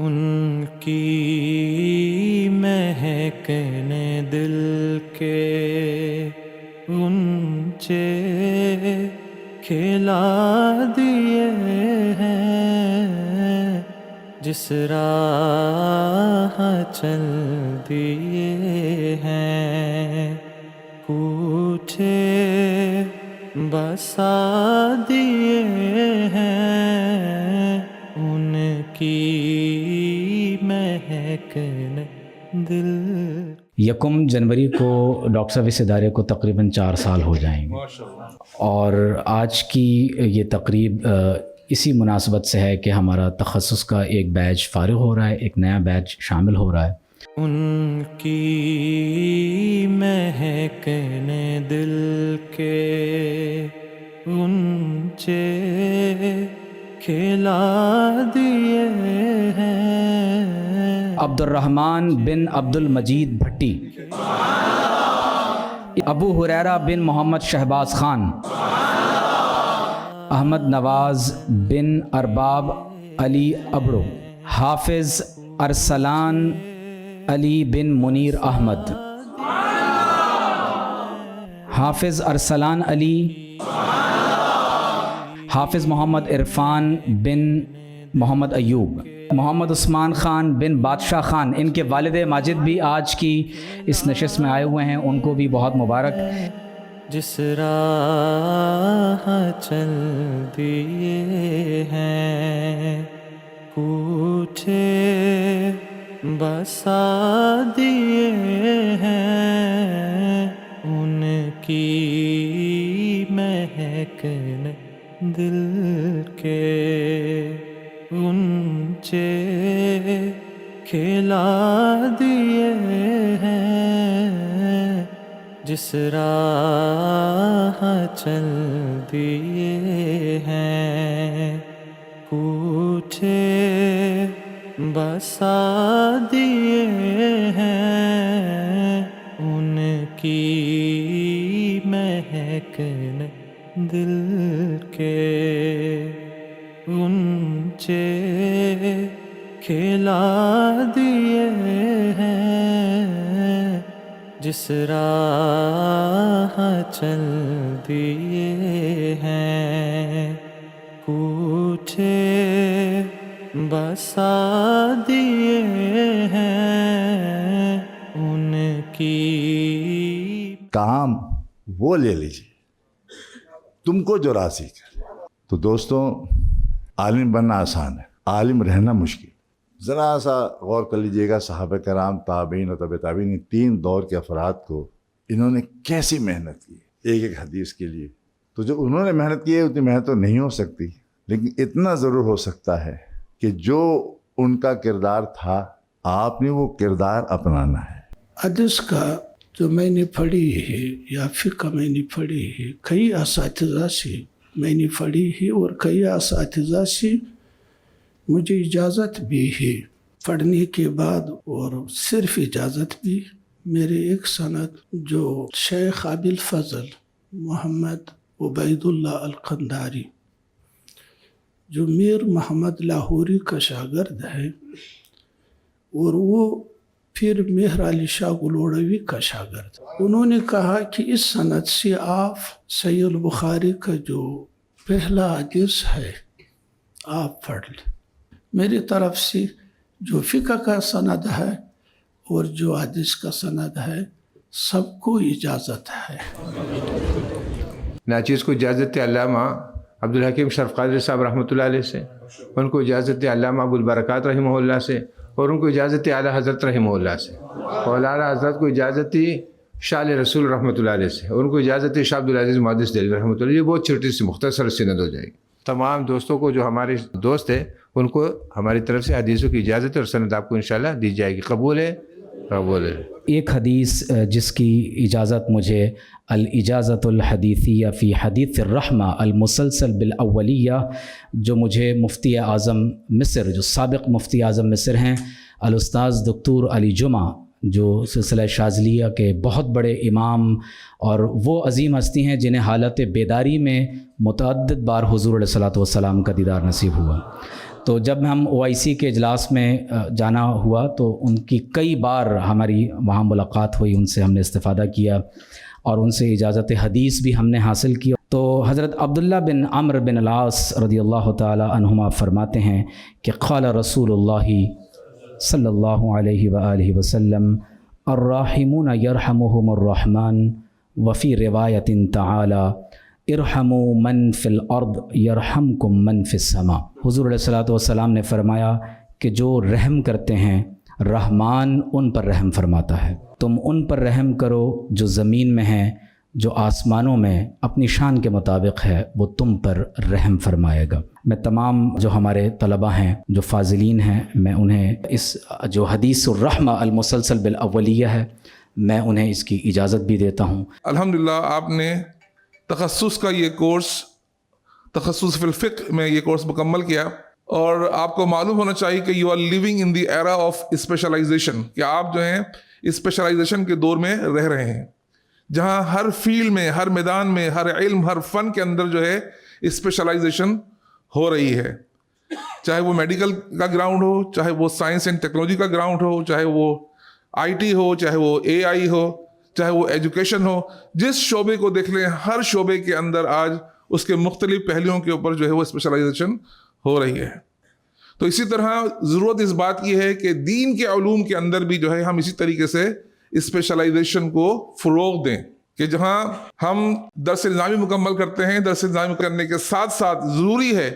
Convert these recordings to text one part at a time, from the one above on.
ان کی مہکنے دل کے غنچے کھلا دیے ہیں، جس راہ چل دیے ہیں، کوچے بسا دیے ہیں، ان کی مہکنے دل۔ 1 جنوری کو ڈاکٹر صاحب اس ادارے کو تقریباً 4 سال ہو جائیں گے، اور آج کی یہ تقریب اسی مناسبت سے ہے کہ ہمارا تخصص کا ایک بیچ فارغ ہو رہا ہے، ایک نیا بیچ شامل ہو رہا ہے۔ ان کی مہکنے دل کے غنچے کھلا دیے ہیں، عبد الرحمن بن عبد المجید بھٹی، ابو ہریرہ بن محمد شہباز خان، احمد نواز بن ارباب علی ابڑو، حافظ ارسلان علی بن منیر احمد، حافظ ارسلان علی، حافظ محمد عرفان بن محمد ایوب، محمد عثمان خان بن بادشاہ خان، ان کے والد ماجد بھی آج کی اس نشست میں آئے ہوئے ہیں، ان کو بھی بہت مبارک۔ جس راہ چل دیے ہیں، کوچے بسا دیے ہیں، ان کی مہکنے دل کے غنچے کھلا دیے ہیں، جس راہ چل دیے ہیں، کوچے بسا دیے ہیں، ان کی مہکنے دل کے غنچے کھلا دیے ہیں، جس راہ چل دیے ہیں، کوچے بسا دیے ہیں، ان کی۔ کام وہ لے لیجیے تم کو جو راضی کر۔ تو دوستوں، عالم بننا آسان ہے، عالم رہنا مشکل۔ ذرا سا غور کر لیجئے گا، صحابہ کرام، تابعین اور تبع تابعین، 3 دور کے افراد کو انہوں نے کیسی محنت کی ایک ایک حدیث کے لیے۔ تو جو انہوں نے محنت کی ہے اتنی محنت تو نہیں ہو سکتی، لیکن اتنا ضرور ہو سکتا ہے کہ جو ان کا کردار تھا آپ نے وہ کردار اپنانا ہے۔ حدیث کا جو میں نے پڑھی ہے یا فقہ میں نے پڑھی ہے، کئی اساتذہ سے میں نے پڑھی ہے، اور کئی اساتذہ سے مجھے اجازت بھی ہے پڑھنے کے بعد، اور صرف اجازت بھی۔ میرے ایک سند جو شیخ ابی الفضل محمد عبید اللہ القنداری، جو میر محمد لاہوری کا شاگرد ہے، اور وہ پھر مہر علی شاہ گلوڑوی کا شاگرد، انہوں نے کہا کہ اس سند سے آپ صحیح البخاری کا جو پہلا حدیث ہے آپ پڑھ لیں۔ میری طرف سے جو فقہ کا سند ہے اور جو حدیث کا سند ہے، سب کو اجازت ہے۔ ناچیز کو اجازت علامہ عبدالحکیم شرف قادری صاحب رحمۃ اللہ علیہ سے، ان کو اجازت علامہ ابوالبرکات رحمہ اللہ سے، اور ان کو اجازت اعلیٰ حضرت رحمہ اللہ سے، اور اعلیٰ حضرت کو اجازت شاہ رسول رحمۃ اللہ علیہ سے، اور ان کو اجازت شاہ عبدالعزیز محدث دہلوی رحمۃ اللہ۔ یہ بہت چھوٹی سی مختصر سند ہو جائے گی۔ تمام دوستوں کو جو ہمارے دوست ہیں ان کو ہماری طرف سے حدیثوں کی اجازت اور سند آپ کو انشاءاللہ دی جائے گی۔ قبول ہے؟ قبول ہے۔ ایک حدیث جس کی اجازت مجھے الاجازت الحدیثیہ فی حدیث الرحمہ المسلسل بالاولیہ، جو مجھے مفتی اعظم مصر، جو سابق مفتی اعظم مصر ہیں، الاستاذ دکتور علی جمعہ، جو سلسلہ شاذلیہ کے بہت بڑے امام اور وہ عظیم ہستی ہیں جنہیں حالت بیداری میں متعدد بار حضور علیہ الصلوۃ والسلام کا دیدار نصیب ہوا، تو جب ہم OIC کے اجلاس میں جانا ہوا تو ان کی کئی بار ہماری وہاں ملاقات ہوئی، ان سے ہم نے استفادہ کیا اور ان سے اجازت حدیث بھی ہم نے حاصل کی۔ تو حضرت عبداللہ بن عمرو بن العاص رضی اللہ تعالی عنہما فرماتے ہیں کہ قال رسول اللہ صلی اللہ علیہ وآلہ وسلم الراحمون یرحمہم الرحمن وفی روایت تعالی ارحموا من فی الارض یرحمکم من فی السماء۔ حضور علیہ الصلوۃ والسلام نے فرمایا کہ جو رحم کرتے ہیں رحمان ان پر رحم فرماتا ہے، تم ان پر رحم کرو جو زمین میں ہیں، جو آسمانوں میں اپنی شان کے مطابق ہے وہ تم پر رحم فرمائے گا۔ میں تمام جو ہمارے طلباء ہیں جو فاضلین ہیں، میں انہیں اس جو حدیث الرحمہ المسلسل بالاولیہ ہے، میں انہیں اس کی اجازت بھی دیتا ہوں۔ الحمدللہ آپ نے تخصص کا یہ کورس، تخصص فی الفقہ میں یہ کورس مکمل کیا، اور آپ کو معلوم ہونا چاہیے کہ you are living in the era of specialization, کہ آپ جو ہیں اسپیشلائزیشن کے دور میں رہ رہے ہیں، جہاں ہر فیلڈ میں، ہر میدان میں، ہر علم، ہر فن کے اندر جو ہے اسپیشلائزیشن ہو رہی ہے، چاہے وہ میڈیکل کا گراؤنڈ ہو، چاہے وہ سائنس اینڈ ٹیکنالوجی کا گراؤنڈ ہو، چاہے وہ IT ہو، چاہے وہ AI ہو، چاہے وہ ایجوکیشن ہو، جس شعبے کو دیکھ لیں، ہر شعبے کے اندر آج اس کے مختلف پہلوؤں کے اوپر جو ہے وہ اسپیشلائزیشن ہو رہی ہے۔ تو اسی طرح ضرورت اس بات کی ہے کہ دین کے علوم کے اندر بھی جو ہے ہم اسی طریقے سے اسپیشلائزیشن کو فروغ دیں، کہ جہاں ہم درس نظامی مکمل کرتے ہیں، درس نظامی کرنے کے ساتھ ساتھ ضروری ہے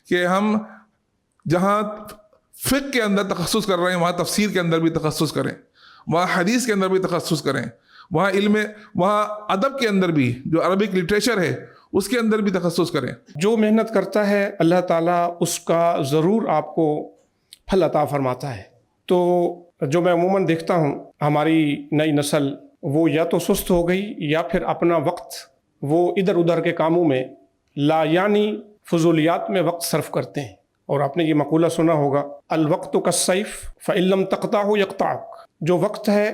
کہ ہم جہاں فقہ کے اندر تخصص کر رہے ہیں وہاں تفسیر کے اندر بھی تخصص کریں، وہاں حدیث کے اندر بھی تخصص کریں، وہاں ادب کے اندر بھی، جو عربک لٹریچر ہے اس کے اندر بھی تخصص کریں۔ جو محنت کرتا ہے اللہ تعالیٰ اس کا ضرور آپ کو پھل عطا فرماتا ہے۔ تو جو میں عموماً دیکھتا ہوں ہماری نئی نسل، وہ یا تو سست ہو گئی یا پھر اپنا وقت وہ ادھر ادھر کے کاموں میں لا یعنی فضولیات میں وقت صرف کرتے ہیں۔ اور آپ نے یہ مقولہ سنا ہوگا، الوقت کالسیف فإن لم تقطعه يقطعك، جو وقت ہے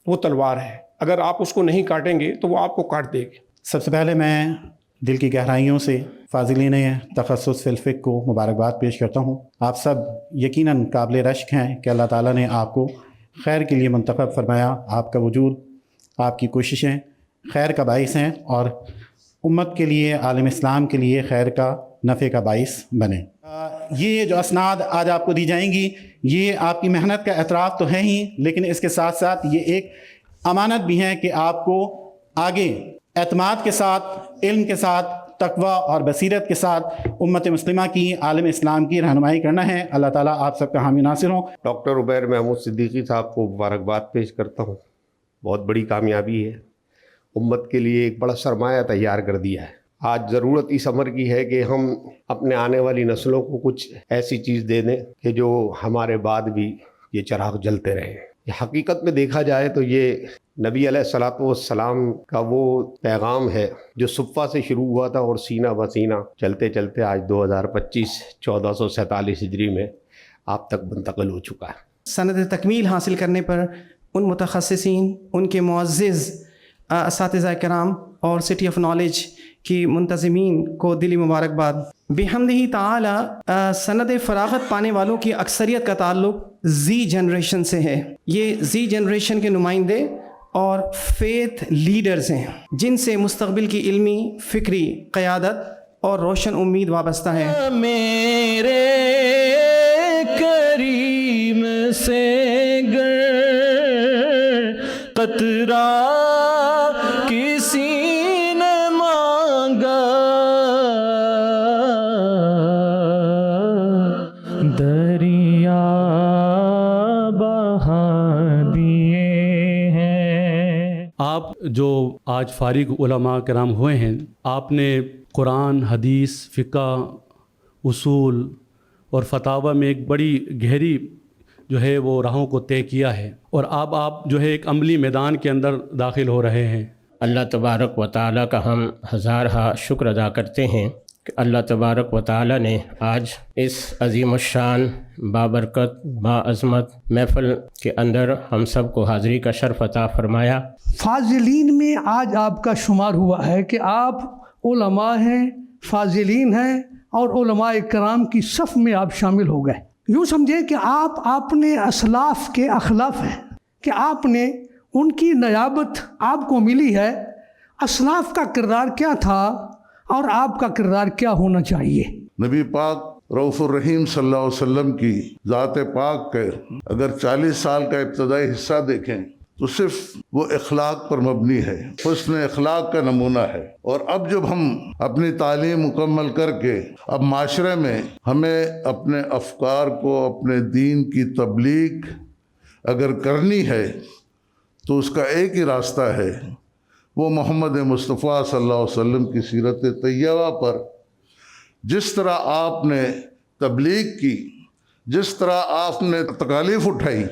وہ تلوار ہے، اگر آپ اس کو نہیں کاٹیں گے تو وہ آپ کو کاٹ دے گی۔ سب سے پہلے میں دل کی گہرائیوں سے فاضلین تخصص فی الفقہ کو مبارکباد پیش کرتا ہوں۔ آپ سب یقیناً قابل رشک ہیں کہ اللہ تعالیٰ نے آپ کو خیر کے لیے منتخب فرمایا، آپ کا وجود، آپ کی کوششیں خیر کا باعث ہیں اور امت کے لیے، عالم اسلام کے لیے خیر کا، نفع کا باعث بنے۔ یہ جو اسناد آج آپ کو دی جائیں گی، یہ آپ کی محنت کا اعتراف تو ہے ہی، لیکن اس کے ساتھ ساتھ یہ ایک امانت بھی ہے کہ آپ کو آگے اعتماد کے ساتھ، علم کے ساتھ، تقوی اور بصیرت کے ساتھ امت مسلمہ کی، عالم اسلام کی رہنمائی کرنا ہے۔ اللہ تعالیٰ آپ سب کا حامی ناصر ہوں۔ ڈاکٹر عبیر محمود صدیقی صاحب کو مبارکباد پیش کرتا ہوں، بہت بڑی کامیابی ہے، امت کے لیے ایک بڑا سرمایہ تیار کر دیا ہے۔ آج ضرورت اس امر کی ہے کہ ہم اپنے آنے والی نسلوں کو کچھ ایسی چیز دے دیں کہ جو ہمارے بعد بھی یہ چراغ جلتے رہیں۔ حقیقت میں دیکھا جائے تو یہ نبی علیہ الصلوۃ والسلام کا وہ پیغام ہے جو صفہ سے شروع ہوا تھا اور سینہ بسینہ چلتے چلتے آج 2025 1447 ہجری میں آپ تک منتقل ہو چکا ہے۔ سند تکمیل حاصل کرنے پر ان متخصصین، ان کے معزز اساتذہ کرام اور سٹی آف نالج کی منتظمین کو دلی مبارکباد۔ بحمدہ تعالی سند فراغت پانے والوں کی اکثریت کا تعلق زی جنریشن سے ہے۔ یہ زی جنریشن کے نمائندے اور فیتھ لیڈرز ہیں جن سے مستقبل کی علمی، فکری قیادت اور روشن امید وابستہ ہے۔ میرے کریم سے گر قطرہ کسی نے مانگا، دریا بہا دیے ہیں۔ آپ جو آج فارغ علماء کرام ہوئے ہیں، آپ نے قرآن، حدیث، فقہ، اصول اور فتاوی میں ایک بڑی گہری جو ہے وہ راہوں کو طے کیا ہے، اور اب آپ جو ہے ایک عملی میدان کے اندر داخل ہو رہے ہیں۔ اللہ تبارک و تعالیٰ کا ہم ہزارہا شکر ادا کرتے ہیں کہ اللہ تبارک و تعالیٰ نے آج اس عظیم الشان، بابرکت، باعظمت محفل کے اندر ہم سب کو حاضری کا شرف عطا فرمایا۔ فاضلین میں آج آپ کا شمار ہوا ہے کہ آپ علماء ہیں، فاضلین ہیں، اور علماء کرام کی صف میں آپ شامل ہو گئے. یوں سمجھے کہ آپ اپنے اسلاف کے اخلاف ہیں کہ آپ نے ان کی نیابت آپ کو ملی ہے. اسلاف کا کردار کیا تھا اور آپ کا کردار کیا ہونا چاہیے؟ نبی پاک رؤوف الرحیم صلی اللہ علیہ وسلم کی ذات پاک کے اگر 40 سال کا ابتدائی حصہ دیکھیں تو صرف وہ اخلاق پر مبنی ہے، حسن اخلاق کا نمونہ ہے. اور اب جب ہم اپنی تعلیم مکمل کر کے اب معاشرے میں ہمیں اپنے افکار کو، اپنے دین کی تبلیغ اگر کرنی ہے تو اس کا ایک ہی راستہ ہے، وہ محمد مصطفیٰ صلی اللہ علیہ وسلم کی سیرت طیبہ پر جس طرح آپ نے تبلیغ کی، جس طرح آپ نے تکالیف اٹھائی،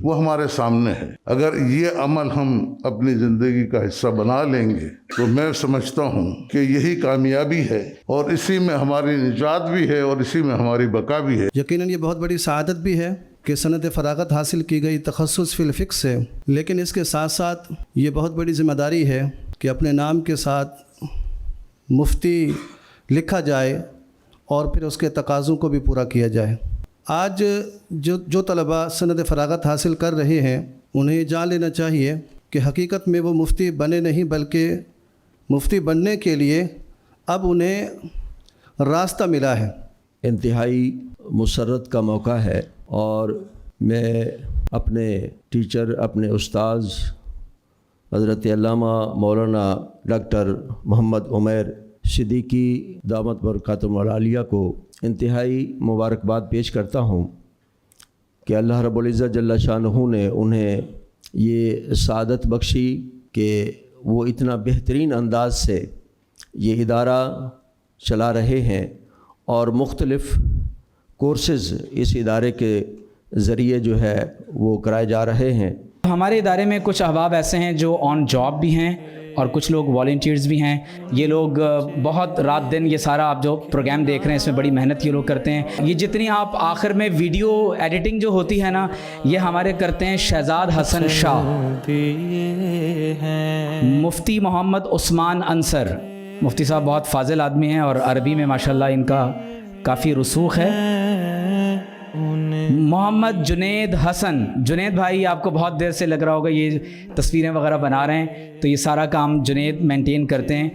وہ ہمارے سامنے ہے. اگر یہ عمل ہم اپنی زندگی کا حصہ بنا لیں گے تو میں سمجھتا ہوں کہ یہی کامیابی ہے، اور اسی میں ہماری نجات بھی ہے، اور اسی میں ہماری بقا بھی ہے. یقیناً یہ بہت بڑی سعادت بھی ہے کہ سند فراغت حاصل کی گئی تخصص فی الفقہ سے، لیکن اس کے ساتھ ساتھ یہ بہت بڑی ذمہ داری ہے کہ اپنے نام کے ساتھ مفتی لکھا جائے اور پھر اس کے تقاضوں کو بھی پورا کیا جائے. آج جو طلباء سند فراغت حاصل کر رہے ہیں انہیں یہ جان لینا چاہیے کہ حقیقت میں وہ مفتی بنے نہیں، بلکہ مفتی بننے کے لیے اب انہیں راستہ ملا ہے. انتہائی مسرت کا موقع ہے، اور میں اپنے ٹیچر، اپنے استاذ حضرت علامہ مولانا ڈاکٹر محمد عمیر صدیقی دامت برکاتہم العالیہ کو انتہائی مبارکباد پیش کرتا ہوں کہ اللہ رب العزت جل شانہ نے انہیں یہ سعادت بخشی کہ وہ اتنا بہترین انداز سے یہ ادارہ چلا رہے ہیں، اور مختلف کورسز اس ادارے کے ذریعے جو ہے وہ کرائے جا رہے ہیں. ہمارے ادارے میں کچھ احباب ایسے ہیں جو آن جاب بھی ہیں اور کچھ لوگ والنٹیئرز بھی ہیں. یہ لوگ بہت رات دن یہ سارا آپ جو پروگرام دیکھ رہے ہیں اس میں بڑی محنت یہ لوگ کرتے ہیں. یہ جتنی آپ آخر میں ویڈیو ایڈیٹنگ جو ہوتی ہے نا، یہ ہمارے کرتے ہیں شہزاد حسن شاہ، مفتی محمد عثمان انصر. مفتی صاحب بہت فاضل آدمی ہیں اور عربی میں ماشاءاللہ ان کا کافی رسوخ ہے. محمد جنید حسن، جنید بھائی آپ کو بہت دیر سے لگ رہا ہوگا یہ تصویریں وغیرہ بنا رہے ہیں، تو یہ سارا کام جنید مینٹین کرتے ہیں.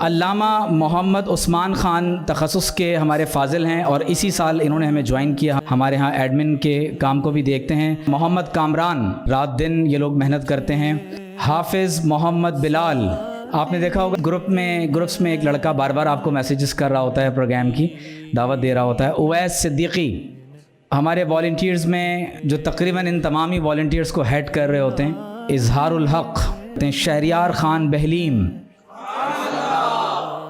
علامہ محمد عثمان خان تخصص کے ہمارے فاضل ہیں اور اسی سال انہوں نے ہمیں جوائن کیا. ہمارے ہاں ایڈمن کے کام کو بھی دیکھتے ہیں. محمد کامران، رات دن یہ لوگ محنت کرتے ہیں. حافظ محمد بلال، آپ نے دیکھا ہوگا گروپس میں ایک لڑکا بار بار آپ کو میسیجز کر رہا ہوتا ہے، پروگرام کی دعوت دے رہا ہوتا ہے. اویس صدیقی ہمارے والنٹیئرز میں جو تقریباً ان تمامی والنٹیئرز کو ہیڈ کر رہے ہوتے ہیں. اظہار الحق، شہریار خان بہلیم،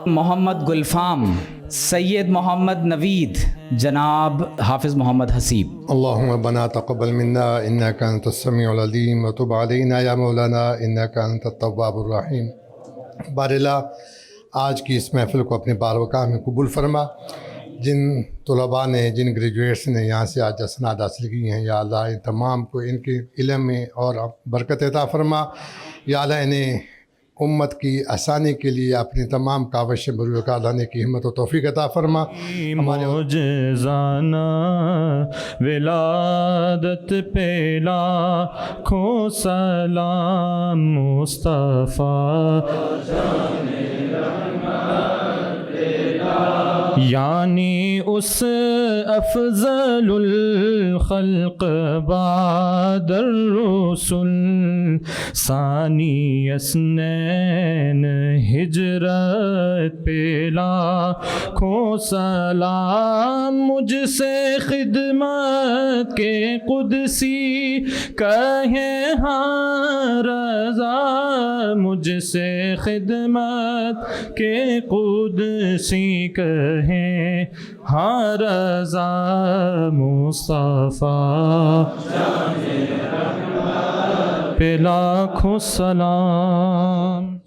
محمد گلفام، سید محمد نوید، جناب حافظ محمد حسیب. اللهم ربنا تقبل منا انك انت السميع العليم وتب علينا يا مولانا انك انت التواب الرحيم. باراللہ آج کی اس محفل کو اپنے بارگاہ میں قبول فرما. جن طلباء نے، جن گریجویٹس نے یہاں سے آج اسناد حاصل کی ہیں، یا اللہ ان تمام کو ان کے علم میں اور برکت عطا فرما. یا اللہ انہیں امت کی آسانی کے لیے اپنی تمام کاوشیں بروقار لانے کی ہمت و توفیق عطا فرما. معجزانہ ولادت پہ لاکھوں سلام مصطفیٰ، یعنی اس افضل الخلق بعد الرسل، ثانی اثنین ہجرت پہ لاکھوں سلام. مجھ سے خدمت کے قدسی کہیں ہاں رضا، مجھ سے خدمت کے قدسی کہیں ہاں رضا مصطفیٰ، پہ لاکھوں سلام.